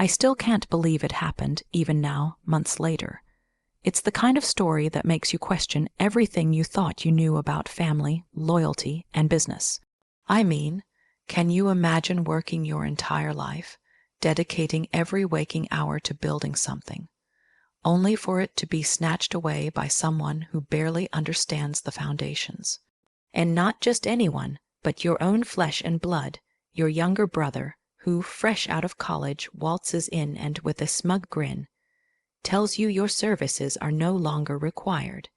I still can't believe it happened, even now, months later. It's the kind of story that makes you question everything you thought you knew about family, loyalty, and business. I mean, can you imagine working your entire life, dedicating every waking hour to building something, only for it to be snatched away by someone who barely understands the foundations? And not just anyone, but your own flesh and blood, your younger brother, who, fresh out of college, waltzes in and with a smug grin, tells you your services are no longer required.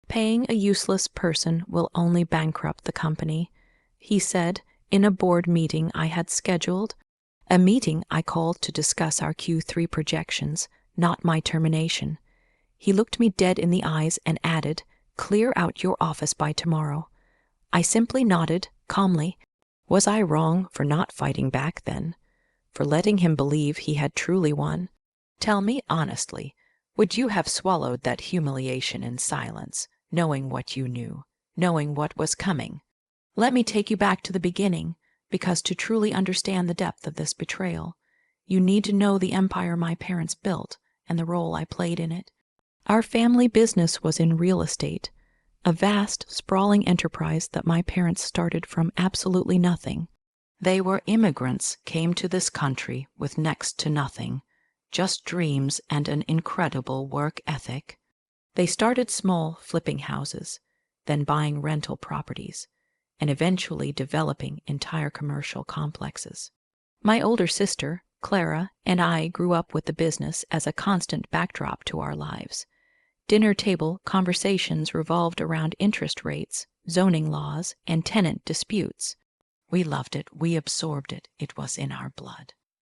Paying a useless person will only bankrupt the company, he said in a board meeting I had scheduled, a meeting I called to discuss our Q3 projections, not my termination. He looked me dead in the eyes and added, "Clear out your office by tomorrow." I simply nodded, calmly. Was I wrong for not fighting back then? For letting him believe he had truly won? Tell me honestly, would you have swallowed that humiliation in silence, knowing what you knew, knowing what was coming? Let me take you back to the beginning, because to truly understand the depth of this betrayal, you need to know the empire my parents built and the role I played in it. Our family business was in real estate, a vast, sprawling enterprise that my parents started from absolutely nothing. They were immigrants, came to this country with next to nothing, just dreams and an incredible work ethic. They started small, flipping houses, then buying rental properties, and eventually developing entire commercial complexes. My older sister, Clara, and I grew up with the business as a constant backdrop to our lives. Dinner table conversations revolved around interest rates, zoning laws, and tenant disputes. We loved it, we absorbed it, it was in our blood.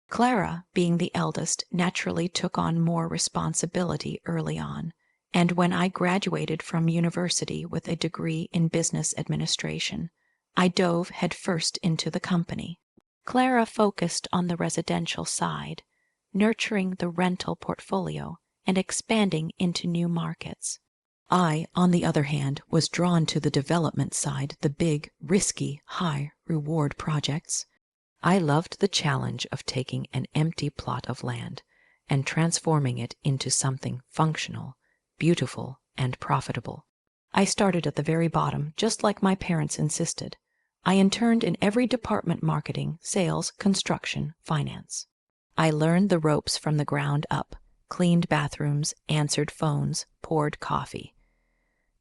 Clara, being the eldest, naturally took on more responsibility early on, and when I graduated from university with a degree in business administration, I dove headfirst into the company. Clara focused on the residential side, nurturing the rental portfolio and expanding into new markets. I, on the other hand, was drawn to the development side, the big, risky, high-reward projects. I loved the challenge of taking an empty plot of land and transforming it into something functional, beautiful, and profitable. I started at the very bottom, just like my parents insisted. I interned in every department: marketing, sales, construction, finance. I learned the ropes from the ground up, cleaned bathrooms, answered phones, poured coffee.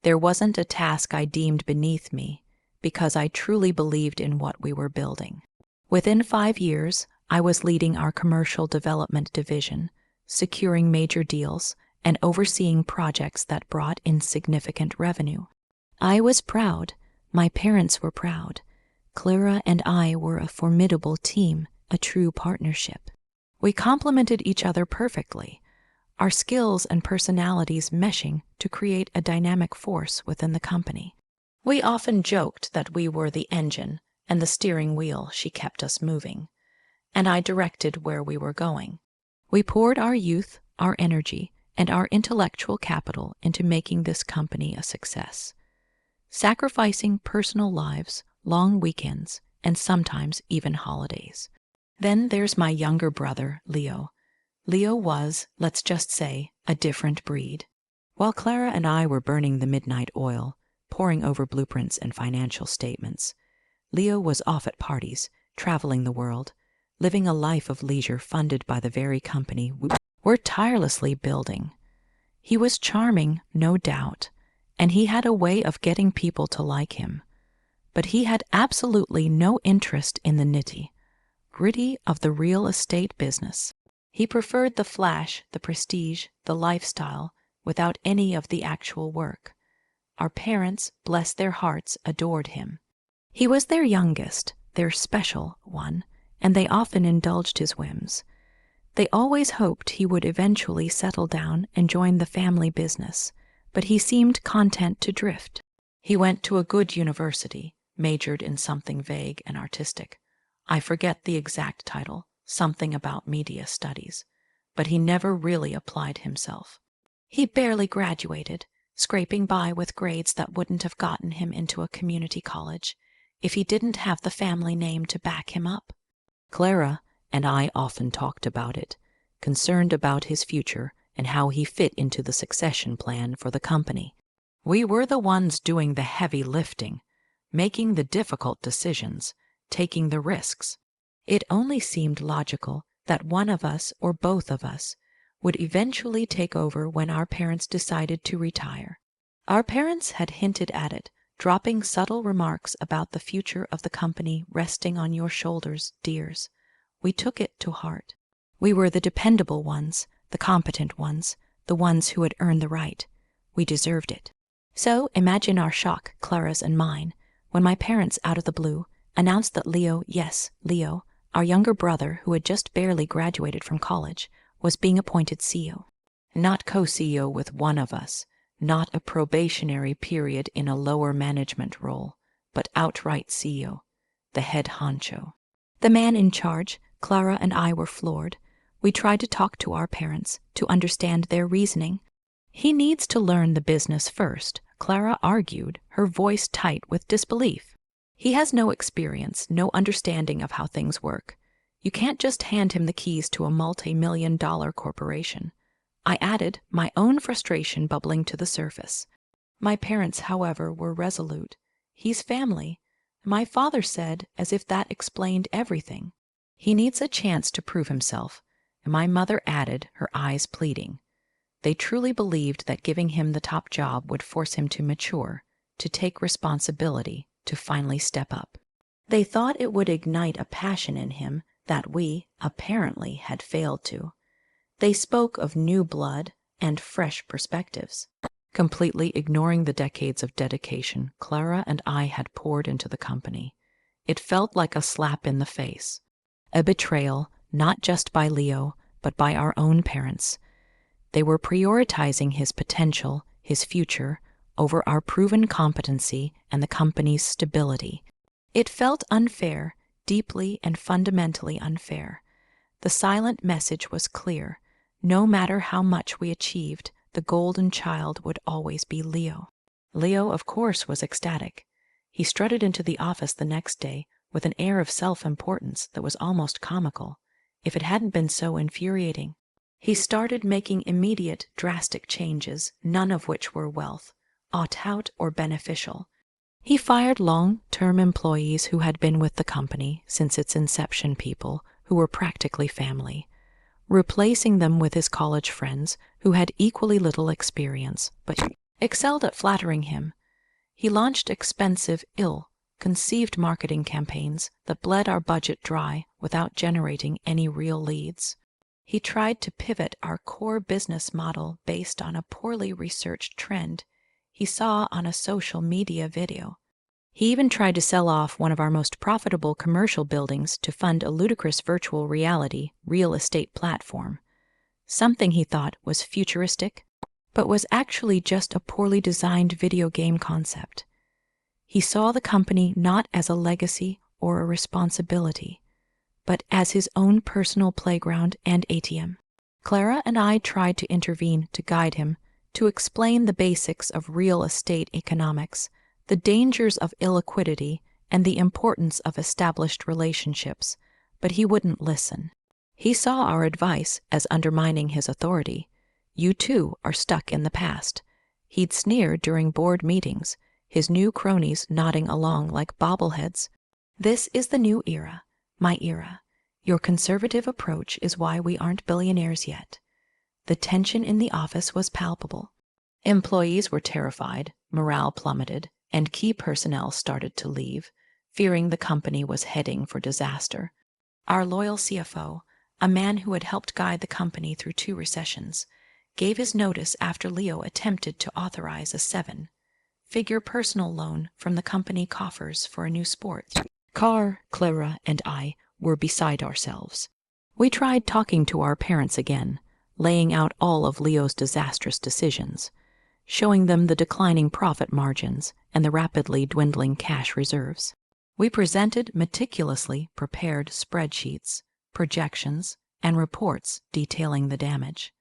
There wasn't a task I deemed beneath me, because I truly believed in what we were building. Within 5 years, I was leading our commercial development division, securing major deals, and overseeing projects that brought in significant revenue. I was proud. My parents were proud. Clara and I were a formidable team, a true partnership. We complemented each other perfectly, our skills and personalities meshing to create a dynamic force within the company. We often joked that we were the engine and the steering wheel. She kept us moving, and I directed where we were going. We poured our youth, our energy, and our intellectual capital into making this company a success, sacrificing personal lives, long weekends, and sometimes even holidays. Then there's my younger brother, Leo. Leo was, let's just say, a different breed. While Clara and I were burning the midnight oil, poring over blueprints and financial statements, Leo was off at parties, traveling the world, living a life of leisure funded by the very company we're tirelessly building. He was charming, no doubt, and he had a way of getting people to like him. But he had absolutely no interest in the nitty-gritty of the real estate business. He preferred the flash, the prestige, the lifestyle, without any of the actual work. Our parents, bless their hearts, adored him. He was their youngest, their special one, and they often indulged his whims. They always hoped he would eventually settle down and join the family business, but he seemed content to drift. He went to a good university, majored in something vague and artistic. I forget the exact title, something about media studies, but he never really applied himself. He barely graduated, scraping by with grades that wouldn't have gotten him into a community college if he didn't have the family name to back him up. Clara and I often talked about it, concerned about his future and how he fit into the succession plan for the company. We were the ones doing the heavy lifting, making the difficult decisions, taking the risks. It only seemed logical that one of us or both of us would eventually take over when our parents decided to retire. Our parents had hinted at it, dropping subtle remarks about the future of the company resting on your shoulders, dears. We took it to heart. We were the dependable ones, the competent ones, the ones who had earned the right. We deserved it. So imagine our shock, Clara's and mine, when my parents, out of the blue, announced that Leo, yes, Leo, our younger brother who had just barely graduated from college, was being appointed CEO. Not co-CEO with one of us, not a probationary period in a lower management role, but outright CEO, the head honcho. The man in charge. Clara and I were floored. We tried to talk to our parents, to understand their reasoning. He needs to learn the business first, Clara argued, her voice tight with disbelief. He has no experience, no understanding of how things work. You can't just hand him the keys to a multi-million-dollar corporation. I added, my own frustration bubbling to the surface. My parents, however, were resolute. He's family. My father said, as if that explained everything. He needs a chance to prove himself. And my mother added, her eyes pleading. They truly believed that giving him the top job would force him to mature, to take responsibility, to finally step up. They thought it would ignite a passion in him that we, apparently, had failed to. They spoke of new blood and fresh perspectives. Completely ignoring the decades of dedication Clara and I had poured into the company, it felt like a slap in the face. A betrayal, not just by Leo, but by our own parents. They were prioritizing his potential, his future, over our proven competency and the company's stability. It felt unfair, deeply and fundamentally unfair. The silent message was clear. No matter how much we achieved, the golden child would always be Leo. Leo, of course, was ecstatic. He strutted into the office the next day with an air of self-importance that was almost comical, if it hadn't been so infuriating. He started making immediate, drastic changes, none of which were wealth, aught out or beneficial. He fired long-term employees who had been with the company since its inception, people who were practically family, replacing them with his college friends who had equally little experience but excelled at flattering him. He launched expensive, ill-conceived marketing campaigns that bled our budget dry without generating any real leads. He tried to pivot our core business model based on a poorly researched trend he saw on a social media video. He even tried to sell off one of our most profitable commercial buildings to fund a ludicrous virtual reality real estate platform, something he thought was futuristic, but was actually just a poorly designed video game concept. He saw the company not as a legacy or a responsibility, but as his own personal playground and ATM. Clara and I tried to intervene, to guide him, to explain the basics of real estate economics, the dangers of illiquidity, and the importance of established relationships, but he wouldn't listen. He saw our advice as undermining his authority. You too are stuck in the past. He'd sneer during board meetings, his new cronies nodding along like bobbleheads. This is the new era, my era. Your conservative approach is why we aren't billionaires yet. The tension in the office was palpable. Employees were terrified, morale plummeted, and key personnel started to leave, fearing the company was heading for disaster. Our loyal CFO, a man who had helped guide the company through 2 recessions, gave his notice after Leo attempted to authorize a 7-figure personal loan from the company coffers for a new sports car. Clara and I were beside ourselves. We tried talking to our parents again, laying out all of Leo's disastrous decisions, showing them the declining profit margins and the rapidly dwindling cash reserves. We presented meticulously prepared spreadsheets, projections, and reports detailing the damage.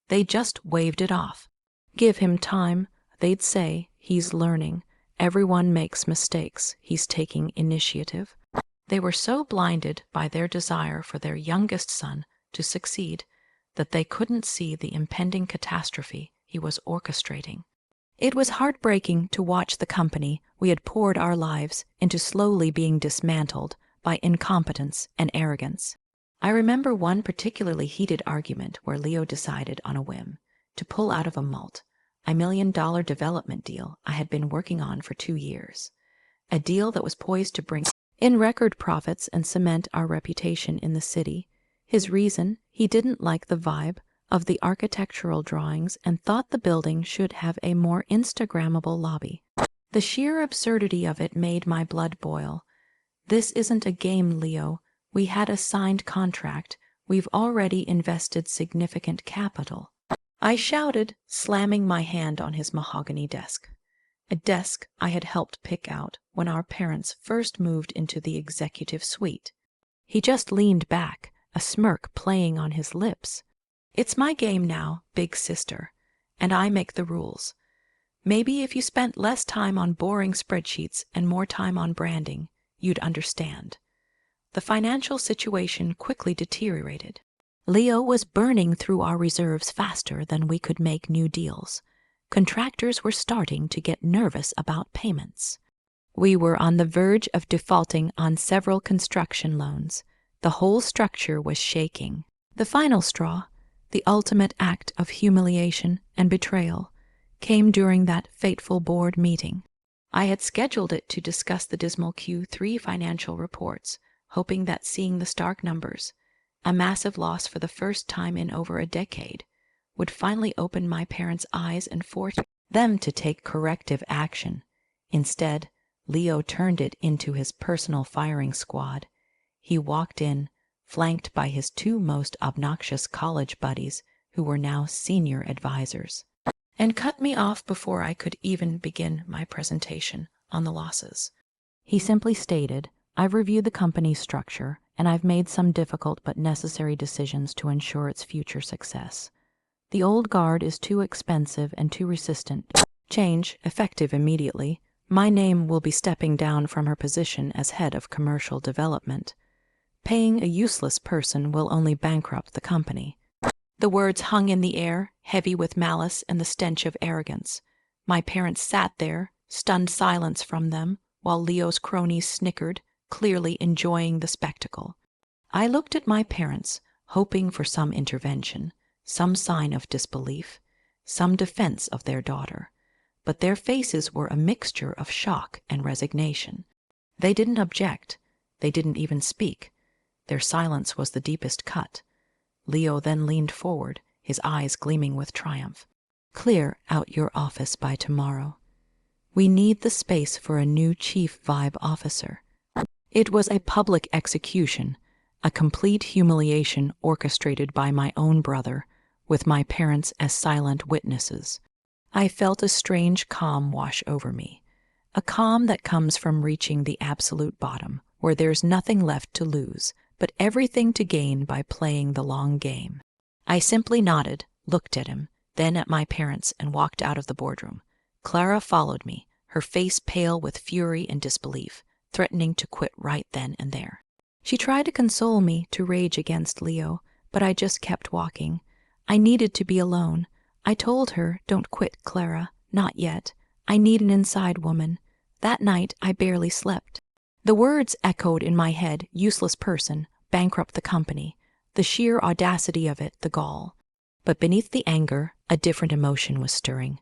They just waved it off. Give him time, they'd say. He's learning. Everyone makes mistakes. He's taking initiative. They were so blinded by their desire for their youngest son to succeed that they couldn't see the impending catastrophe he was orchestrating. It was heartbreaking to watch the company we had poured our lives into slowly being dismantled by incompetence and arrogance. I remember one particularly heated argument where Leo decided on a whim to pull out of a multi-million-dollar development deal I had been working on for 2 years, a deal that was poised to bring in record profits and cement our reputation in the city. His reason: he didn't like the vibe of the architectural drawings and thought the building should have a more Instagrammable lobby. The sheer absurdity of it made my blood boil. This isn't a game, Leo. We had a signed contract. We've already invested significant capital, I shouted, slamming my hand on his mahogany desk. A desk I had helped pick out when our parents first moved into the executive suite. He just leaned back, a smirk playing on his lips. It's my game now, big sister, and I make the rules. Maybe if you spent less time on boring spreadsheets and more time on branding, you'd understand. The financial situation quickly deteriorated. Leo was burning through our reserves faster than we could make new deals. Contractors were starting to get nervous about payments. We were on the verge of defaulting on several construction loans. The whole structure was shaking. The final straw, the ultimate act of humiliation and betrayal, came during that fateful board meeting. I had scheduled it to discuss the dismal Q3 financial reports, hoping that seeing the stark numbers, a massive loss for the first time in over a decade, would finally open my parents' eyes and force them to take corrective action. Instead, Leo turned it into his personal firing squad. He walked in, flanked by his 2 most obnoxious college buddies who were now senior advisors, and cut me off before I could even begin my presentation on the losses. He simply stated, "I've reviewed the company's structure, and I've made some difficult but necessary decisions to ensure its future success. The old guard is too expensive and too resistant to change, effective immediately. My name will be stepping down from her position as head of commercial development. Paying a useless person will only bankrupt the company." The words hung in the air, heavy with malice and the stench of arrogance. My parents sat there, stunned silence from them, while Leo's cronies snickered, clearly enjoying the spectacle. I looked at my parents, hoping for some intervention, some sign of disbelief, some defense of their daughter, but their faces were a mixture of shock and resignation. They didn't object. They didn't even speak. Their silence was the deepest cut. Leo then leaned forward, his eyes gleaming with triumph. "Clear out your office by tomorrow. We need the space for a new chief vibe officer." It was a public execution, a complete humiliation orchestrated by my own brother, with my parents as silent witnesses. I felt a strange calm wash over me, a calm that comes from reaching the absolute bottom, where there's nothing left to lose, but everything to gain by playing the long game. I simply nodded, looked at him, then at my parents, and walked out of the boardroom. Clara followed me, her face pale with fury and disbelief, threatening to quit right then and there. She tried to console me, to rage against Leo, but I just kept walking. I needed to be alone. I told her, "Don't quit, Clara, not yet. I need an inside woman." That night I barely slept. The words echoed in my head: useless person, bankrupt the company. The sheer audacity of it, the gall. But beneath the anger, a different emotion was stirring.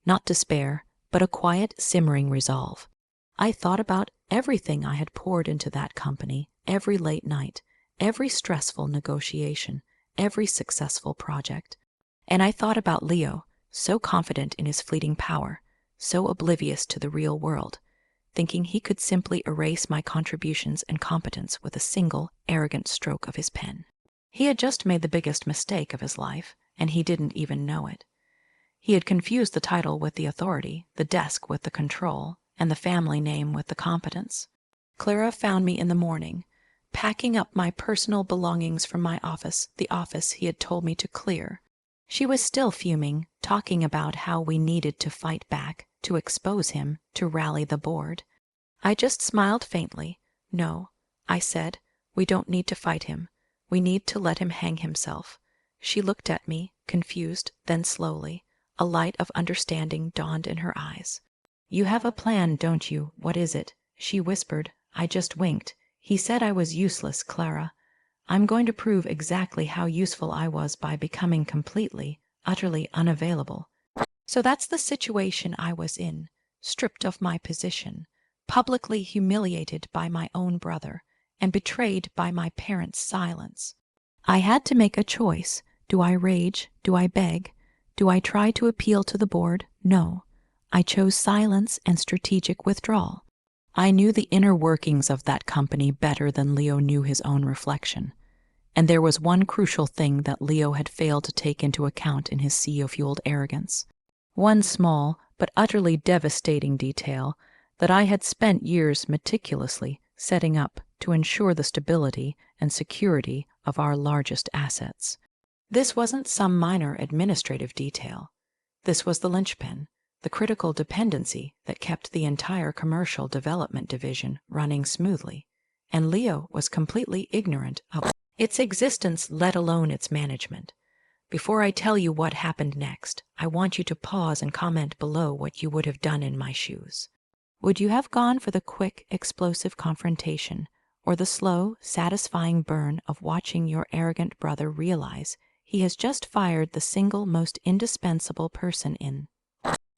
Not despair, but a quiet, simmering resolve. I thought about everything I had poured into that company, every late night, every stressful negotiation, every successful project. And I thought about Leo, so confident in his fleeting power, so oblivious to the real world, thinking he could simply erase my contributions and competence with a single, arrogant stroke of his pen. He had just made the biggest mistake of his life, and he didn't even know it. He had confused the title with the authority, the desk with the control, and the family name with the competence. Clara found me in the morning, packing up my personal belongings from my office, the office he had told me to clear. She was still fuming, talking about how we needed to fight back, to expose him, to rally the board. I just smiled faintly. "No," I said, "we don't need to fight him. We need to let him hang himself. She looked at me, confused, then slowly, a light of understanding dawned in her eyes. "You have a plan, don't you? What is it?" she whispered. I just winked. "He said I was useless, Clara. I'm going to prove exactly how useful I was by becoming completely, utterly unavailable." So that's the situation I was in, stripped of my position, publicly humiliated by my own brother, and betrayed by my parents' silence. I had to make a choice. Do I rage? Do I beg? Do I try to appeal to the board? No. I chose silence and strategic withdrawal. I knew the inner workings of that company better than Leo knew his own reflection. And there was one crucial thing that Leo had failed to take into account in his CEO-fueled arrogance. One small but utterly devastating detail that I had spent years meticulously setting up to ensure the stability and security of our largest assets. This wasn't some minor administrative detail. This was the linchpin, the critical dependency that kept the entire commercial development division running smoothly, and Leo was completely ignorant of its existence, let alone its management. Before I tell you what happened next, I want you to pause and comment below what you would have done in my shoes. Would you have gone for the quick, explosive confrontation, or the slow, satisfying burn of watching your arrogant brother realize he has just fired the single most indispensable person in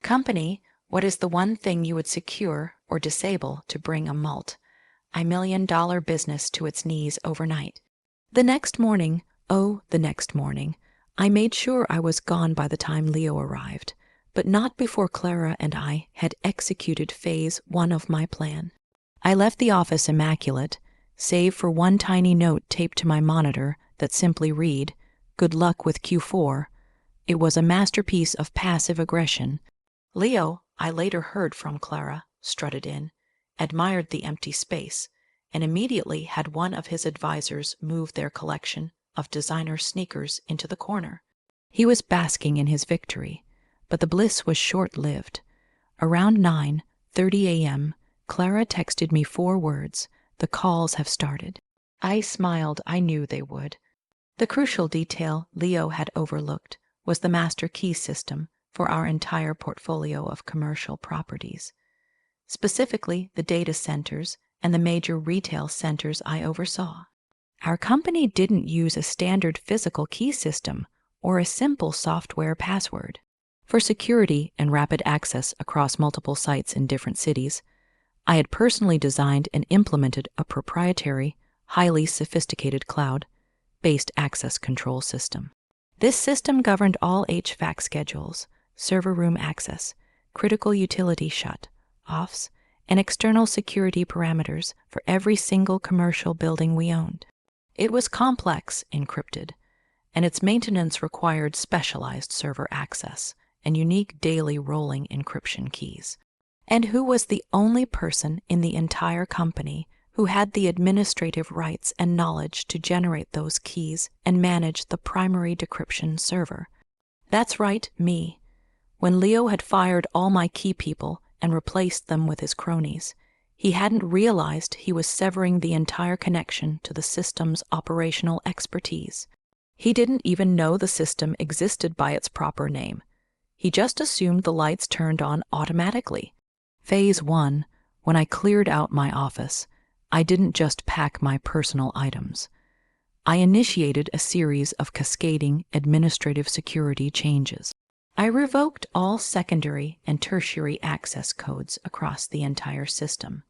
company? What is the one thing you would secure or disable to bring a multi-million-dollar business to its knees overnight? The next morning, I made sure I was gone by the time Leo arrived, but not before Clara and I had executed phase 1 of my plan. I left the office immaculate, save for one tiny note taped to my monitor that simply read, "Good luck with Q4. It was a masterpiece of passive aggression. Leo, I later heard from Clara, strutted in, admired the empty space, and immediately had one of his advisors move their collection of designer sneakers into the corner. He was basking in his victory, but the bliss was short-lived. Around 9:30 a.m., Clara texted me 4 words, "The calls have started." I smiled. I knew they would. The crucial detail Leo had overlooked was the master key system for our entire portfolio of commercial properties, specifically the data centers and the major retail centers I oversaw. Our company didn't use a standard physical key system or a simple software password. For security and rapid access across multiple sites in different cities, I had personally designed and implemented a proprietary, highly sophisticated cloud-based access control system. This system governed all HVAC schedules, server room access, critical utility shut-offs, and external security parameters for every single commercial building we owned. It was complex, encrypted, and its maintenance required specialized server access and unique daily rolling encryption keys. And who was the only person in the entire company who had the administrative rights and knowledge to generate those keys and manage the primary decryption server? That's right, me. When Leo had fired all my key people and replaced them with his cronies, he hadn't realized he was severing the entire connection to the system's operational expertise. He didn't even know the system existed by its proper name. He just assumed the lights turned on automatically. Phase 1, when I cleared out my office, I didn't just pack my personal items. I initiated a series of cascading administrative security changes. I revoked all secondary and tertiary access codes across the entire system.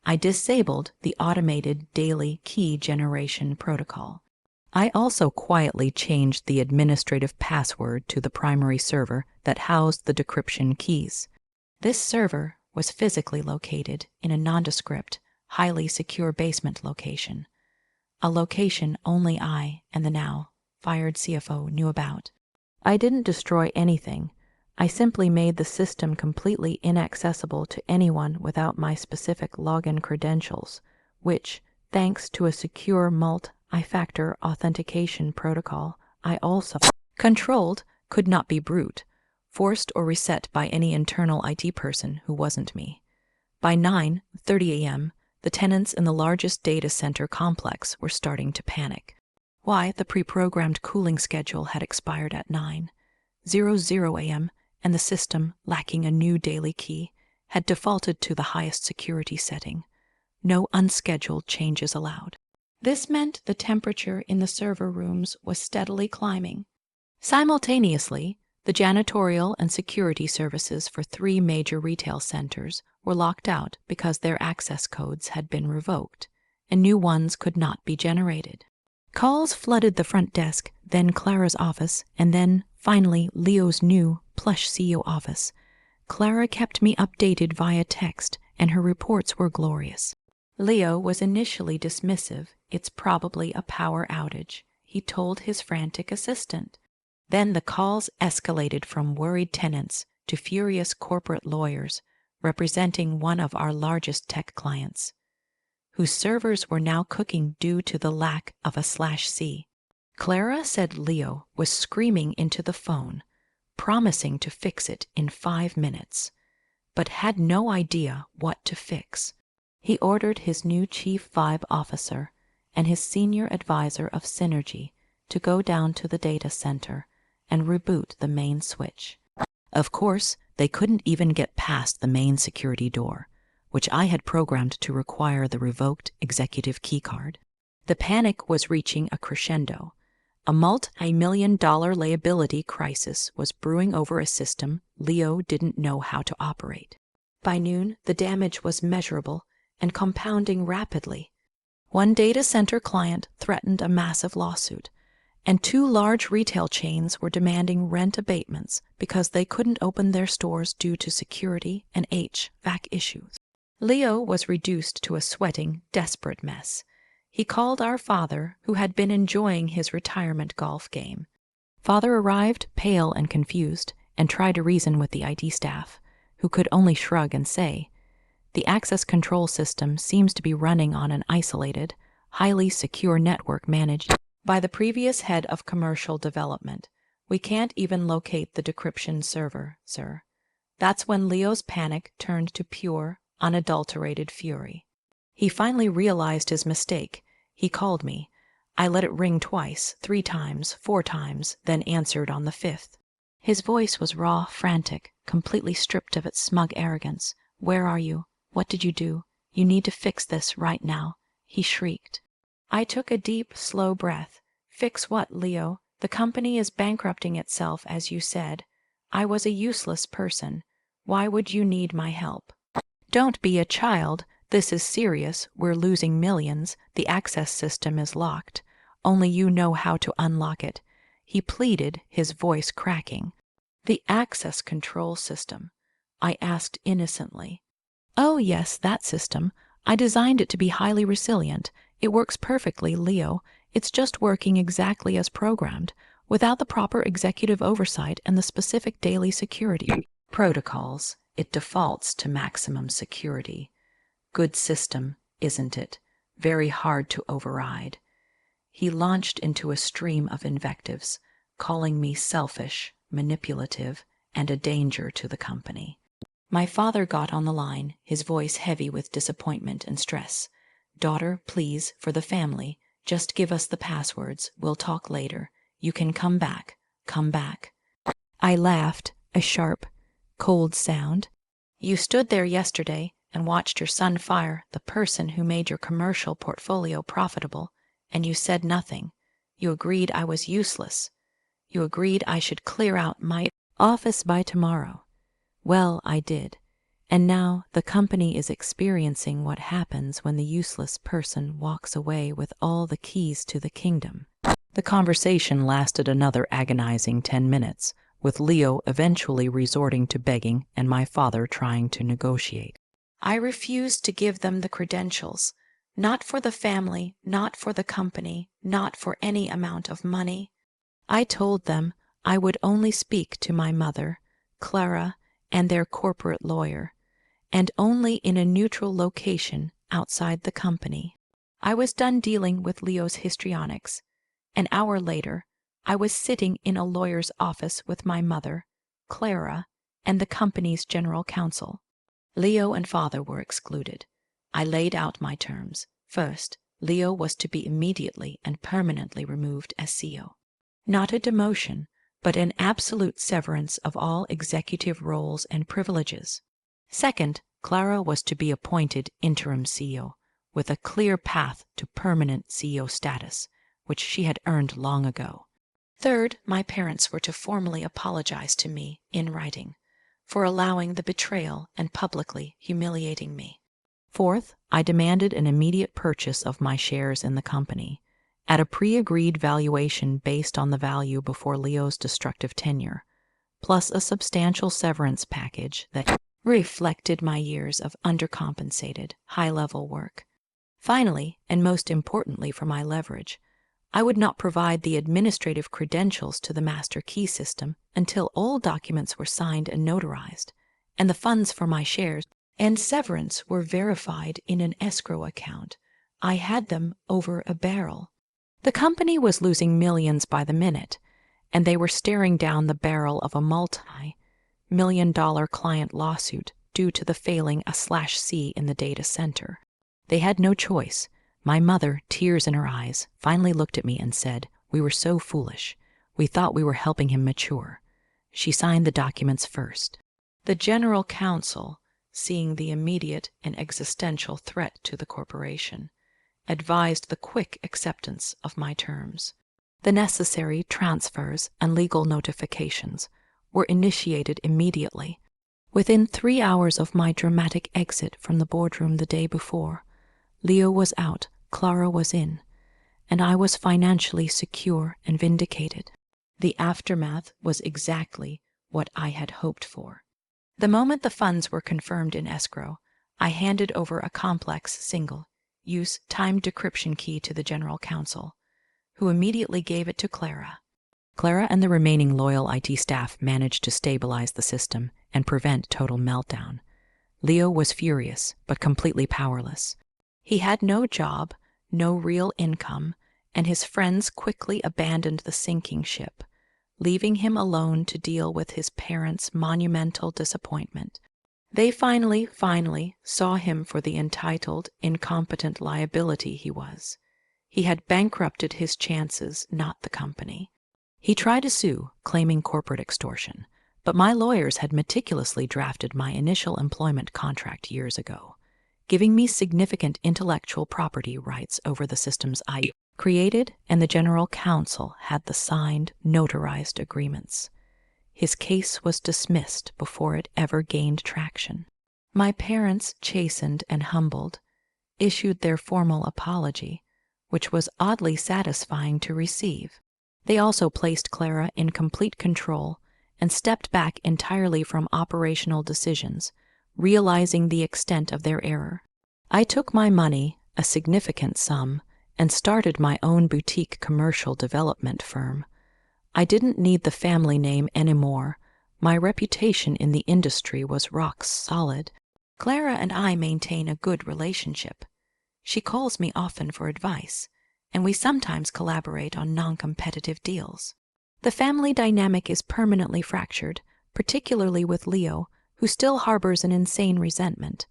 I disabled the automated daily key generation protocol. I also quietly changed the administrative password to the primary server that housed the decryption keys. This server was physically located in a nondescript, highly secure basement location, a location only I and the now fired CFO knew about. I didn't destroy anything. I simply made the system completely inaccessible to anyone without my specific login credentials, which, thanks to a secure multi-factor authentication protocol I also controlled, could not be brute, forced or reset by any internal IT person who wasn't me. By 9:30 a.m., the tenants in the largest data center complex were starting to panic. Why, the pre-programmed cooling schedule had expired at 9:00 a.m., and the system, lacking a new daily key, had defaulted to the highest security setting. No unscheduled changes allowed. This meant the temperature in the server rooms was steadily climbing. Simultaneously, the janitorial and security services for 3 major retail centers were locked out because their access codes had been revoked, and new ones could not be generated. Calls flooded the front desk, then Clara's office, and then, finally, Leo's new, plush CEO office. Clara kept me updated via text, and her reports were glorious. Leo was initially dismissive. It's probably a power outage, he told his frantic assistant. Then the calls escalated from worried tenants to furious corporate lawyers representing one of our largest tech clients, whose servers were now cooking due to the lack of a /C. Clara said Leo was screaming into the phone, promising to fix it in 5 minutes, but had no idea what to fix. He ordered his new Chief Vibe Officer and his senior advisor of Synergy to go down to the data center and reboot the main switch. Of course, they couldn't even get past the main security door, which I had programmed to require the revoked executive keycard. The panic was reaching a crescendo. A multi-million-dollar liability crisis was brewing over a system Leo didn't know how to operate. By noon, the damage was measurable and compounding rapidly. One data center client threatened a massive lawsuit, and 2 large retail chains were demanding rent abatements because they couldn't open their stores due to security and HVAC issues. Leo was reduced to a sweating, desperate mess. He called our father, who had been enjoying his retirement golf game. Father arrived, pale and confused, and tried to reason with the IT staff, who could only shrug and say, "The access control system seems to be running on an isolated, highly secure network managed by the previous head of commercial development. We can't even locate the decryption server, sir." That's when Leo's panic turned to pure, unadulterated fury. He finally realized his mistake. He called me. I let it ring twice, 3 times, 4 times, then answered on the 5th. His voice was raw, frantic, completely stripped of its smug arrogance. "Where are you? What did you do? You need to fix this right now," he shrieked. I took a deep, slow breath. "Fix what, Leo? The company is bankrupting itself, as you said. I was a useless person. Why would you need my help?" "Don't be a child. This is serious. We're losing millions. The access system is locked. Only you know how to unlock it," he pleaded, his voice cracking. "The access control system?" I asked innocently. "Oh yes, that system. I designed it to be highly resilient. It works perfectly, Leo. It's just working exactly as programmed, without the proper executive oversight and the specific daily security protocols. It defaults to maximum security. Good system, isn't it? Very hard to override." He launched into a stream of invectives, calling me selfish, manipulative, and a danger to the company. My father got on the line, his voice heavy with disappointment and stress. "Daughter, please, for the family, just give us the passwords. We'll talk later. You can come back. Come back." I laughed, a sharp, cold sound. "You stood there yesterday and watched your son fire the person who made your commercial portfolio profitable, and you said nothing. You agreed I was useless. You agreed I should clear out my office by tomorrow. Well, I did. And now the company is experiencing what happens when the useless person walks away with all the keys to the kingdom." The conversation lasted another agonizing 10 minutes, with Leo eventually resorting to begging and my father trying to negotiate. I refused to give them the credentials. Not for the family, not for the company, not for any amount of money. I told them I would only speak to my mother, Clara, and their corporate lawyer, and only in a neutral location outside the company. I was done dealing with Leo's histrionics. An hour later, I was sitting in a lawyer's office with my mother, Clara, and the company's general counsel. Leo and father were excluded. I laid out my terms. First, Leo was to be immediately and permanently removed as CEO. Not a demotion, but an absolute severance of all executive roles and privileges. Second, Clara was to be appointed interim CEO, with a clear path to permanent CEO status, which she had earned long ago. Third, my parents were to formally apologize to me in writing for allowing the betrayal and publicly humiliating me. Fourth, I demanded an immediate purchase of my shares in the company at a pre-agreed valuation based on the value before Leo's destructive tenure, plus a substantial severance package that reflected my years of undercompensated, high-level work. Finally, and most importantly for my leverage, I would not provide the administrative credentials to the master key system until all documents were signed and notarized, and the funds for my shares and severance were verified in an escrow account. I had them over a barrel. The company was losing millions by the minute, and they were staring down the barrel of a multi-million-dollar client lawsuit due to the failing A/C in the data center. They had no choice. My mother, tears in her eyes, finally looked at me and said, "We were so foolish. We thought we were helping him mature." She signed the documents first. The general counsel, seeing the immediate and existential threat to the corporation, advised the quick acceptance of my terms. The necessary transfers and legal notifications were initiated immediately. Within 3 hours of my dramatic exit from the boardroom the day before, Leo was out, Clara was in, and I was financially secure and vindicated. The aftermath was exactly what I had hoped for. The moment the funds were confirmed in escrow, I handed over a complex single-use timed decryption key to the general counsel, who immediately gave it to Clara. Clara and the remaining loyal IT staff managed to stabilize the system and prevent total meltdown. Leo was furious, but completely powerless. He had no job, no real income, and his friends quickly abandoned the sinking ship, leaving him alone to deal with his parents' monumental disappointment. They finally saw him for the entitled, incompetent liability he was. He had bankrupted his chances, not the company. He tried to sue, claiming corporate extortion, but my lawyers had meticulously drafted my initial employment contract years ago, giving me significant intellectual property rights over the systems I created, and the general counsel had the signed, notarized agreements. His case was dismissed before it ever gained traction. My parents, chastened and humbled, issued their formal apology, which was oddly satisfying to receive. They also placed Clara in complete control and stepped back entirely from operational decisions, realizing the extent of their error. I took my money, a significant sum, and started my own boutique commercial development firm. I didn't need the family name anymore. My reputation in the industry was rock solid. Clara and I maintain a good relationship. She calls me often for advice, and we sometimes collaborate on non-competitive deals. The family dynamic is permanently fractured, particularly with Leo, who still harbors an insane resentment.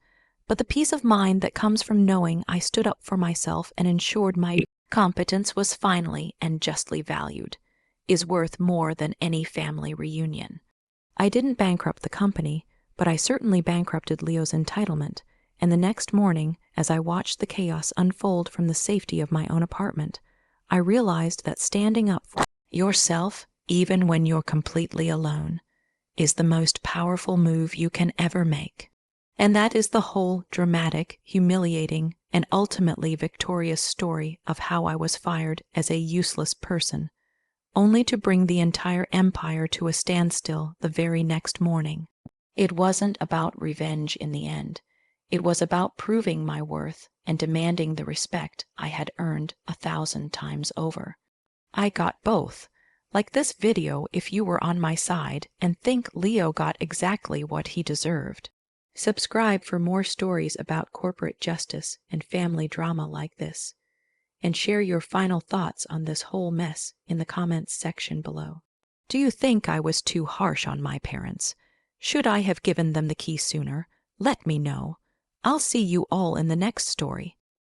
But the peace of mind that comes from knowing I stood up for myself and ensured my competence was finally and justly valued is worth more than any family reunion. I didn't bankrupt the company, but I certainly bankrupted Leo's entitlement, and the next morning, as I watched the chaos unfold from the safety of my own apartment, I realized that standing up for yourself, even when you're completely alone, is the most powerful move you can ever make. And that is the whole dramatic, humiliating, and ultimately victorious story of how I was fired as a useless person, only to bring the entire empire to a standstill the very next morning. It wasn't about revenge in the end. It was about proving my worth and demanding the respect I had earned 1,000 times over. I got both. Like this video if you were on my side and think Leo got exactly what he deserved. Subscribe for more stories about corporate justice and family drama like this, and share your final thoughts on this whole mess in the comments section below. Do you think I was too harsh on my parents? Should I have given them the key sooner? Let me know. I'll see you all in the next story.